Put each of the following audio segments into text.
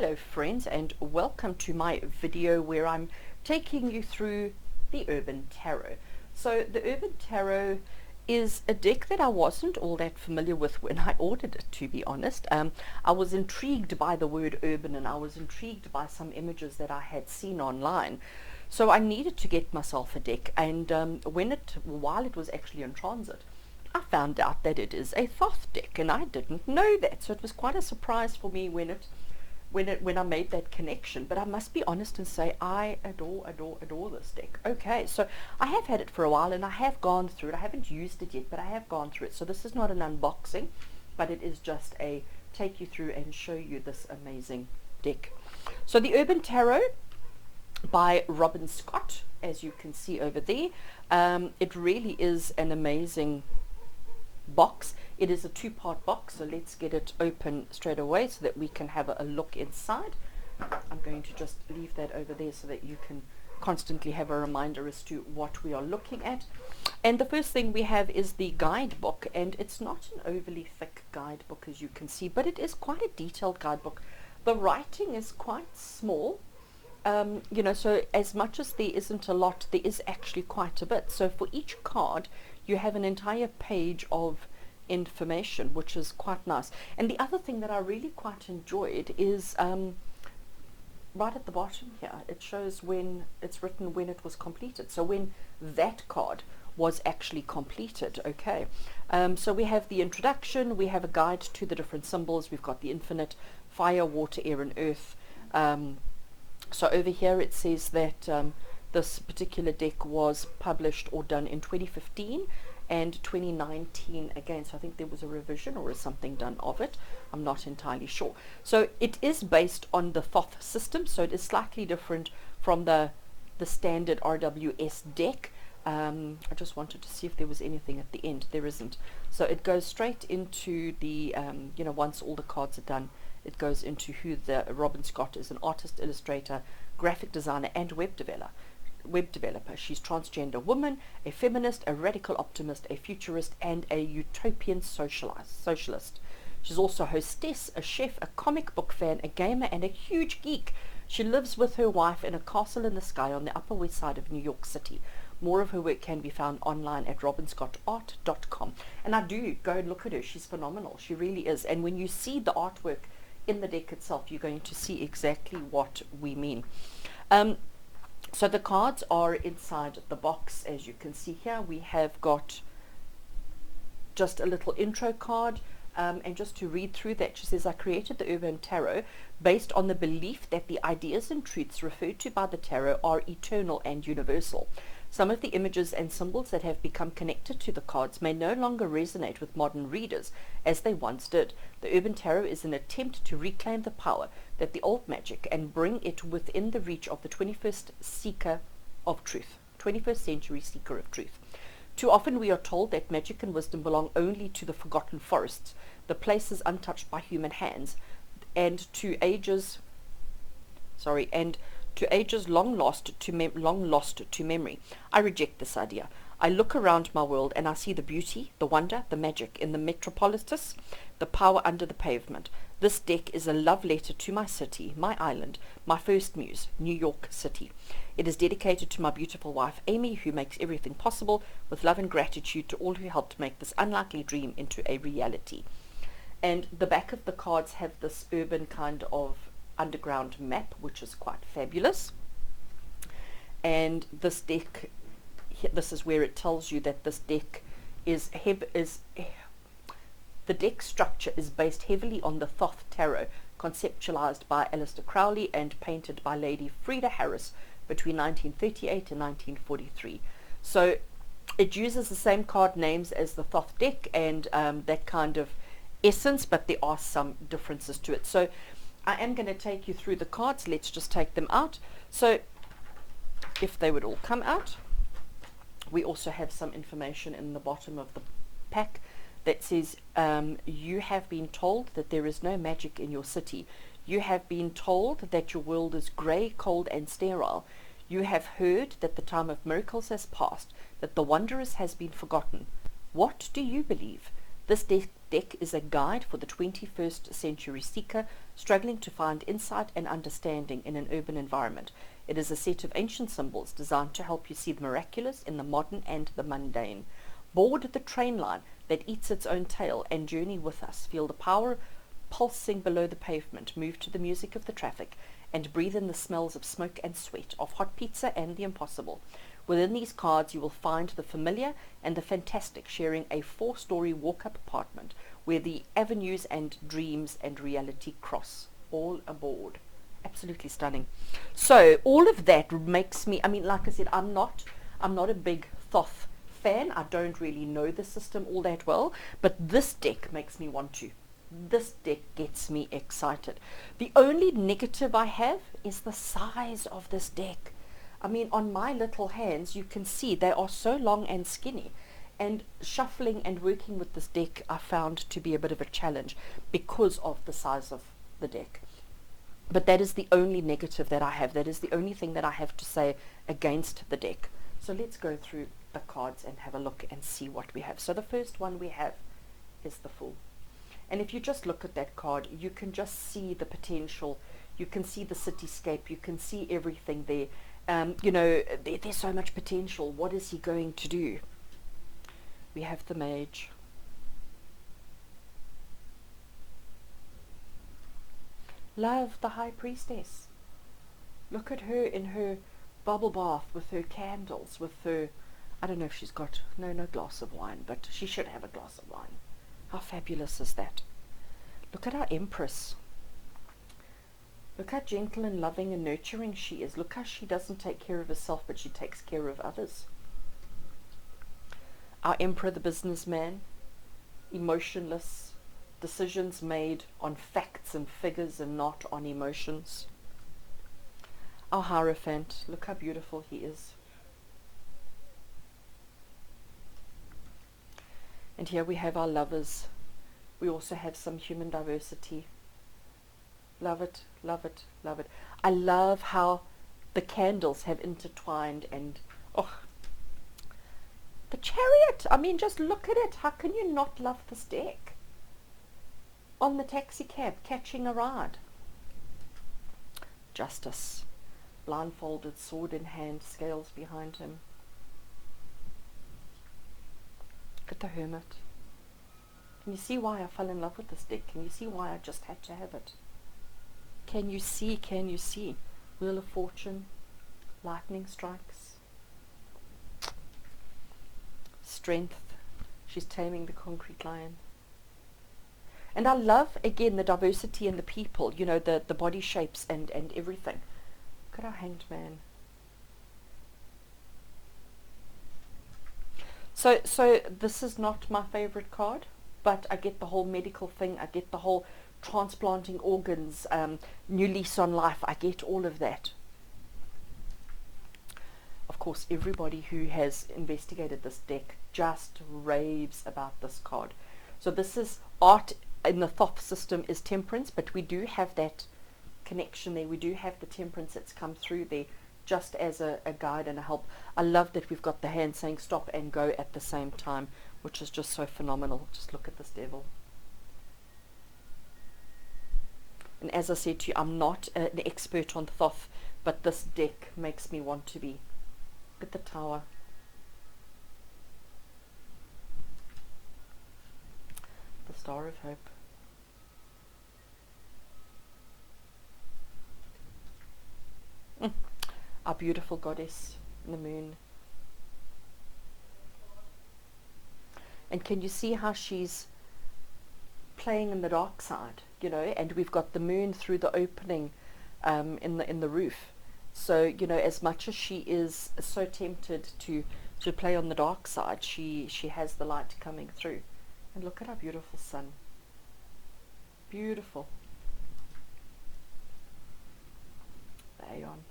Hello friends, and welcome to my video where I'm taking you through the Urban Tarot. So the Urban Tarot is a deck that I wasn't all that familiar with when I ordered it, to be honest. I was intrigued by the word urban, and I was intrigued by some images that I had seen online. So I needed to get myself a deck, and while it was actually in transit, I found out that it is a Thoth deck, and I didn't know that. So it was quite a surprise for me when I made that connection. But I must be honest and say I adore this deck. Okay, so I have had it for a while and I have gone through it. I haven't used it yet, but I have gone through it. So this is not an unboxing, but it is just a take you through and show you this amazing deck. So the Urban Tarot by Robin Scott, as you can see over there. It really is an amazing box. It is a two-part box, so let's get it open straight away so that we can have a look inside. I'm going to just leave that over there so that you can constantly have a reminder as to what we are looking at. And the first thing we have is the guidebook, and it's not an overly thick guidebook, as you can see, but it is quite a detailed guidebook. The writing is quite small, so as much as there isn't a lot, there is actually quite a bit. So for each card you have an entire page of information, which is quite nice. And the other thing that I really quite enjoyed is right at the bottom here, it shows when it's written when it was completed, so when that card was actually completed. Okay, so we have the introduction, we have a guide to the different symbols, we've got the infinite, fire, water, air and earth. So over here it says that this particular deck was published or done in 2015 and 2019 again, so I think there was a revision or something done of it. I'm not entirely sure. So it is based on the Thoth system, so it is slightly different from the standard RWS deck. I just wanted to see if there was anything at the end. There isn't. So it goes straight into the, once all the cards are done, it goes into who the Robin Scott is: an artist, illustrator, graphic designer, and web developer. She's transgender woman, a feminist, a radical optimist, a futurist, and a utopian socialist. She's also a hostess, a chef, a comic book fan, a gamer, and a huge geek. She lives with her wife in a castle in the sky on the Upper West Side of New York City. More of her work can be found online at robinscottart.com. And I do go and look at her. She's phenomenal. She really is. And when you see the artwork in the deck itself, you're going to see exactly what we mean. So the cards are inside the box. As you can see here, we have got just a little intro card, and just to read through that, she says, I created the Urban Tarot based on the belief that the ideas and truths referred to by the tarot are eternal and universal. Some of the images and symbols that have become connected to the cards may no longer resonate with modern readers as they once did. The Urban Tarot is an attempt to reclaim the power that the old magic and bring it within the reach of the 21st century seeker of truth. Too often we are told that magic and wisdom belong only to the forgotten forests, the places untouched by human hands, and to ages long lost to memory. I reject this idea. I look around my world and I see the beauty, the wonder, the magic in the metropolis, the power under the pavement. This deck is a love letter to my city, my island, my first muse, New York City. It is dedicated to my beautiful wife, Amy, who makes everything possible, with love and gratitude to all who helped make this unlikely dream into a reality. And the back of the cards have this urban kind of underground map, which is quite fabulous. And this deck, this is where it tells you that this deck the deck structure is based heavily on the Thoth Tarot, conceptualized by Aleister Crowley and painted by Lady Frida Harris between 1938 and 1943. So it uses the same card names as the Thoth deck and that kind of essence, but there are some differences to it. So I am going to take you through the cards. Let's just take them out. So if they would all come out, we also have some information in the bottom of the pack that says, you have been told that there is no magic in your city. You have been told that your world is grey, cold and sterile. You have heard that the time of miracles has passed, that the wondrous has been forgotten. What do you believe? This deck is a guide for the 21st century seeker struggling to find insight and understanding in an urban environment. It is a set of ancient symbols designed to help you see the miraculous in the modern and the mundane. Board the train line that eats its own tail and journey with us. Feel the power pulsing below the pavement. Move to the music of the traffic and breathe in the smells of smoke and sweat, of hot pizza and the impossible. Within these cards you will find the familiar and the fantastic, sharing a 4-story walk-up apartment where the avenues and dreams and reality cross. All aboard. Absolutely stunning. So all of that makes me, I mean, like I said, I'm not a big Thoth fan. I don't really know the system all that well, but this deck makes me want to. This deck gets me excited. The only negative I have is the size of this deck. I mean, on my little hands, you can see they are so long and skinny. And shuffling and working with this deck, I found to be a bit of a challenge because of the size of the deck. But that is the only negative that I have. That is the only thing that I have to say against the deck. So let's go through the cards and have a look and see what we have. So the first one we have is the Fool. And if you just look at that card, you can just see the potential. You can see the cityscape. You can see everything there. You know, there's so much potential. What is he going to do? We have the Mage. Love, the High Priestess. Look at her in her bubble bath with her candles, with her, I don't know if she's got, no glass of wine, but she should have a glass of wine. How fabulous is that? Look at our Empress. Look how gentle and loving and nurturing she is. Look how she doesn't take care of herself, but she takes care of others. Our Emperor, the businessman, emotionless, decisions made on facts and figures and not on emotions. Our Hierophant, look how beautiful he is. And here we have our Lovers. We also have some human diversity. Love it, love it, love it. I love how the candles have intertwined and, oh, the Chariot. I mean, just look at it. How can you not love this deck? On the taxi cab, catching a ride. Justice. Blindfolded, sword in hand, scales behind him. Look at the Hermit. Can you see why I fell in love with this deck? Can you see why I just had to have it? Can you see? Can you see? Wheel of Fortune, lightning strikes. Strength. She's taming the concrete lion. And I love, again, the diversity in the people, you know, the body shapes and everything. Look at our Hanged Man. So this is not my favorite card, but I get the whole medical thing. I get the whole transplanting organs, new lease on life. I get all of that. Of course, everybody who has investigated this deck just raves about this card. So this is art in the Thoth system is Temperance, but we do have that connection there. We do have the Temperance that's come through there just as a guide and a help. I love that we've got the hand saying stop and go at the same time, which is just so phenomenal. Just look at this Devil. And as I said to you, I'm not an expert on Thoth, but this deck makes me want to be. Look at the Tower. The Star of Hope. Our beautiful goddess, the Moon. And can you see how she's playing in the dark side, you know, and we've got the moon through the opening in the roof. So, you know, as much as she is so tempted to play on the dark side, she has the light coming through. And look at our beautiful sun. Beautiful. The Aeon.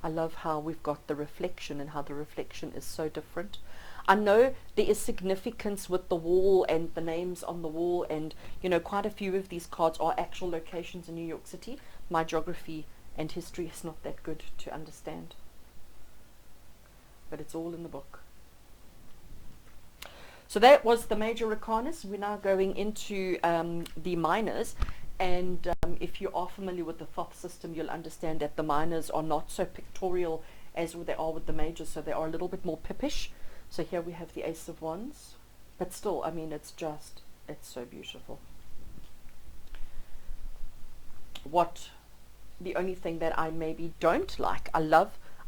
I love how we've got the reflection and how the reflection is so different. I know there is significance with the wall and the names on the wall, and you know, quite a few of these cards are actual locations in New York City. My geography and history is not that good to understand, but it's all in the book. So that was the major arcanas. We're now going into the minors. And if you are familiar with the Thoth system, you'll understand that the minors are not so pictorial as they are with the majors, so they are a little bit more pippish. So here we have the Ace of Wands. But still, I mean, it's so beautiful. The only thing that I maybe don't like, I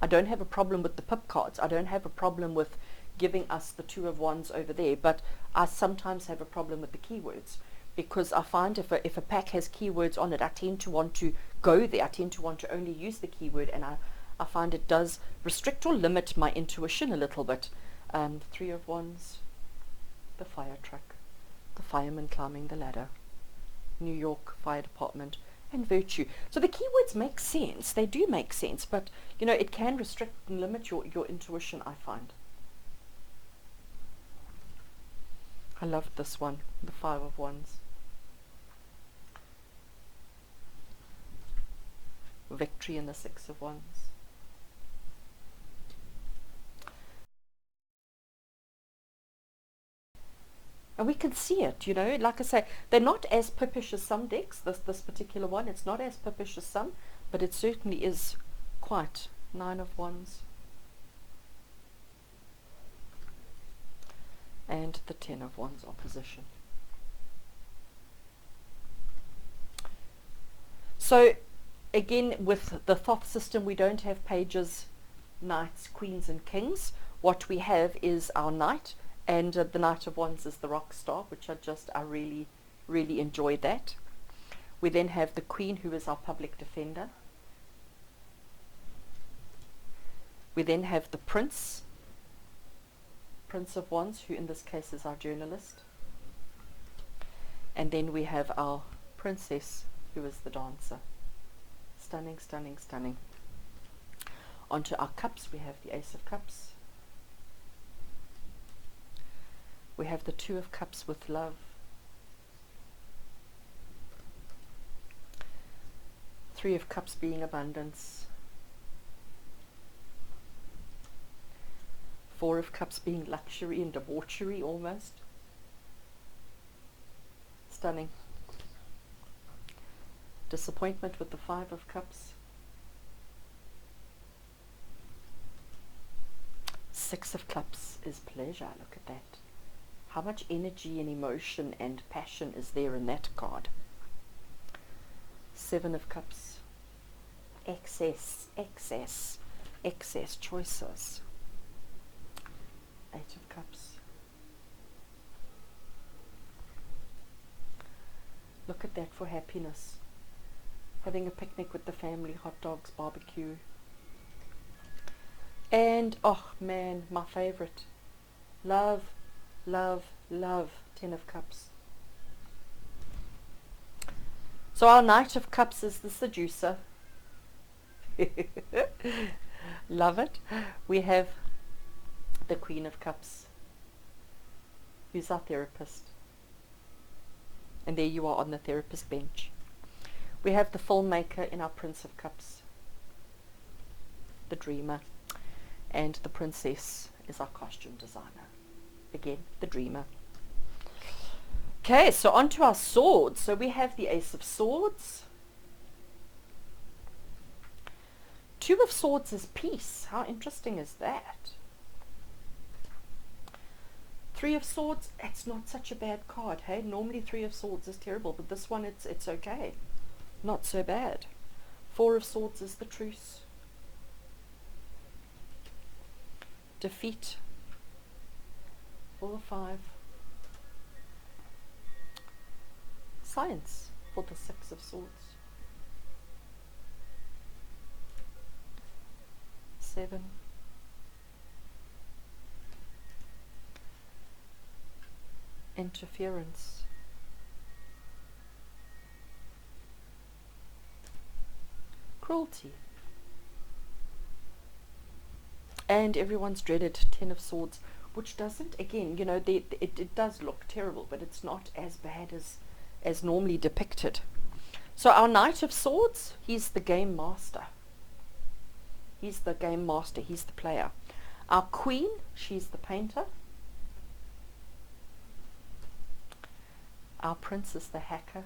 don't have a problem with the pip cards. I don't have a problem with giving us the Two of Wands over there, but I sometimes have a problem with the keywords, because I find if a pack has keywords on it, I tend to want to go there. I tend to want to only use the keyword, and I find it does restrict or limit my intuition a little bit. Three of Wands, the fire truck, the fireman climbing the ladder, New York Fire Department, and virtue. So the keywords make sense. They do make sense, but you know, it can restrict and limit your intuition, I find. I loved this one, the Five of Wands. Victory in the Six of Wands. And we can see it, you know, like I say, they're not as pippish as some decks, this particular one. It's not as pippish as some, but it certainly is quite. Nine of Wands. And the Ten of Wands opposition. So, again, with the Thoth system, we don't have pages, knights, queens, and kings. What we have is our knight, and the Knight of Wands is the rock star, which I really, really enjoyed that. We then have the Queen, who is our public defender. We then have the Prince, Prince of Wands, who in this case is our journalist. And then we have our Princess, who is the dancer. Stunning, stunning, stunning. Onto our cups, we have the Ace of Cups. We have the Two of Cups with love. Three of Cups being abundance. Four of Cups being luxury and debauchery almost. Stunning. Disappointment with the Five of Cups. Six of Cups is pleasure. Look at that. How much energy and emotion and passion is there in that card? Seven of Cups. Excess, excess, excess choices. Eight of Cups. Look at that for happiness. Having a picnic with the family, hot dogs, barbecue. And, oh man, my favorite. Love, love, love. Ten of Cups. So our Knight of Cups is the seducer. Love it. We have the Queen of Cups, who's our therapist. And there you are on the therapist bench. We have the filmmaker in our Prince of Cups, the dreamer. And the Princess is our costume designer. Again, the dreamer. Okay, so on to our swords. So we have the Ace of Swords. Two of Swords is peace. How interesting is that? Three of Swords, it's not such a bad card, hey? Normally Three of Swords is terrible, but this one, it's okay. Not so bad. Four of Swords is the truce. Defeat for the Five. Science for the Six of Swords. Seven. Interference. Cruelty. And everyone's dreaded Ten of Swords, which doesn't, again, you know, it does look terrible, but it's not as bad as normally depicted. So our Knight of Swords, he's the game master. He's the game master, he's the player. Our Queen, she's the painter. Our prince is the hacker.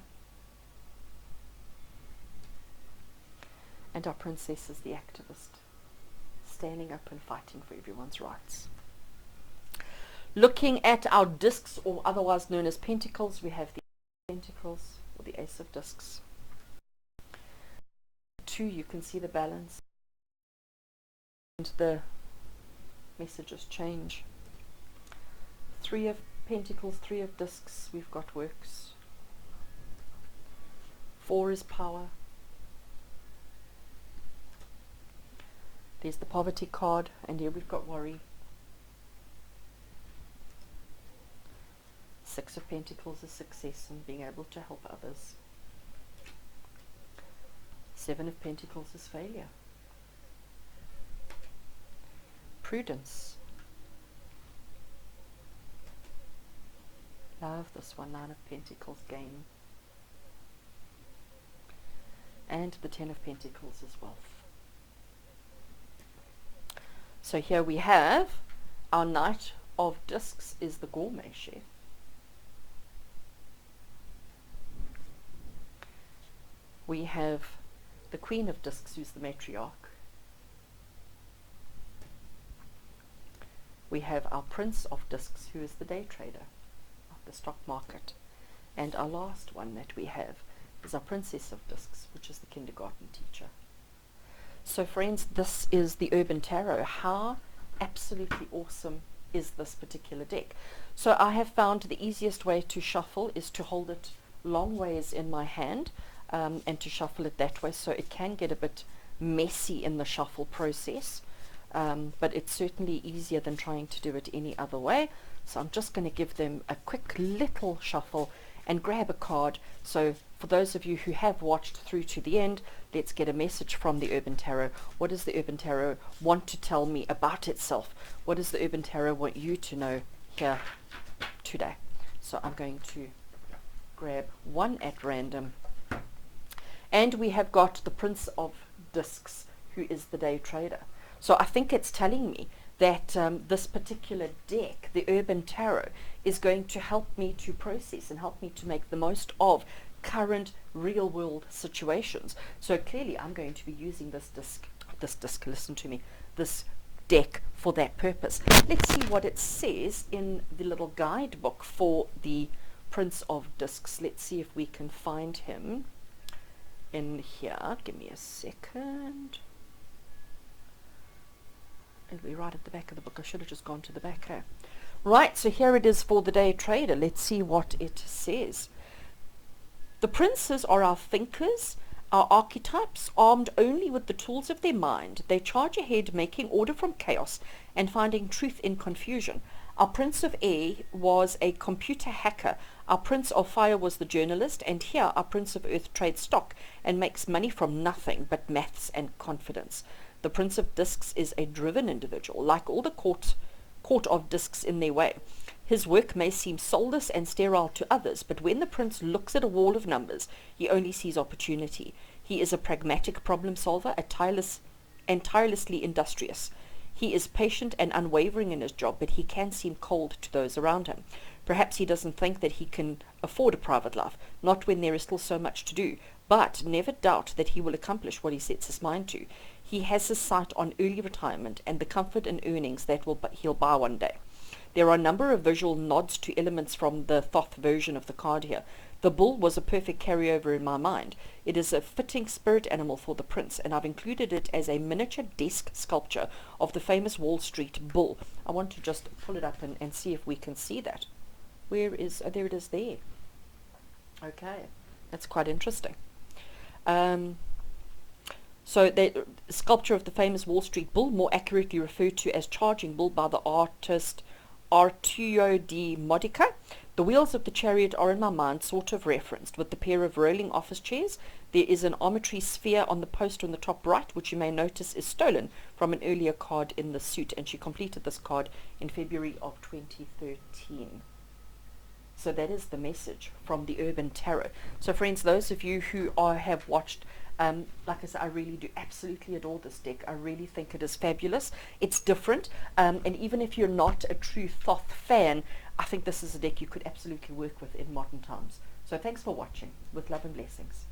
And our princess is the activist, standing up and fighting for everyone's rights. Looking at our discs, or otherwise known as pentacles, we have the pentacles, or the ace of discs. 2, you can see the balance. And the messages change. 3 of pentacles, 3 of discs, we've got works. 4 is power. There's the poverty card, and here we've got worry. 6 of pentacles is success and being able to help others. 7 of pentacles is failure. Prudence. Love this one. 9 of pentacles, gain. And the 10 of pentacles is wealth. So here we have our knight of discs is the gourmet chef. We have the queen of discs, who's the matriarch. We have our prince of discs, who is the day trader of the stock market. And our last one that we have is our princess of discs, which is the kindergarten teacher. So friends, this is the Urban Tarot. How absolutely awesome is this particular deck? So I have found the easiest way to shuffle is to hold it long ways in my hand, and to shuffle it that way, so it can get a bit messy in the shuffle process, but it's certainly easier than trying to do it any other way. So I'm just going to give them a quick little shuffle and grab a card. So for those of you who have watched through to the end, let's get a message from the Urban Tarot. What does the Urban Tarot want to tell me about itself? What does the Urban Tarot want you to know here today? So I'm going to grab one at random. And we have got the Prince of Discs, who is the day trader. So I think it's telling me that this particular deck, the Urban Tarot, is going to help me to process and help me to make the most of current real world situations. So clearly I'm going to be using this deck for that purpose. Let's see what it says in the little guidebook for the Prince of Discs. Let's see if we can find him in here. Give me a second. And we're right at the back of the book. I should have just gone to the back here. Right, so here it is for the day trader. Let's see what it says. The princes are our thinkers, our archetypes, armed only with the tools of their mind. They charge ahead, making order from chaos and finding truth in confusion. Our Prince of Air was a computer hacker. Our Prince of Fire was the journalist. And here our Prince of Earth trades stock and makes money from nothing but maths and confidence. The Prince of Discs is a driven individual, like all the court of discs in their way. His work may seem soulless and sterile to others, but when the prince looks at a wall of numbers, he only sees opportunity. He is a pragmatic problem solver, tirelessly industrious. He is patient and unwavering in his job, but he can seem cold to those around him. Perhaps he doesn't think that he can afford a private life, not when there is still so much to do, but never doubt that he will accomplish what he sets his mind to. He has his sight on early retirement and the comfort and earnings that he'll buy one day. There are a number of visual nods to elements from the Thoth version of the card here. The bull was a perfect carryover in my mind. It is a fitting spirit animal for the prince, and I've included it as a miniature desk sculpture of the famous Wall Street bull. I want to just pull it up and see if we can see that. Where is, oh, there it is there. Okay, that's quite interesting. So the sculpture of the famous Wall Street bull, more accurately referred to as Charging Bull by the artist Arturo di Modica. The wheels of the chariot are in my mind sort of referenced with the pair of rolling office chairs. There is an arbitrary sphere on the poster on the top right, which you may notice is stolen from an earlier card in the suit, and she completed this card in February of 2013. So that is the message from the Urban Tarot. So friends, those of you who have watched, like I said, I really do absolutely adore this deck. I really think it is fabulous. It's different, and even if you're not a true Thoth fan, I think this is a deck you could absolutely work with in modern times. So thanks for watching. With love and blessings.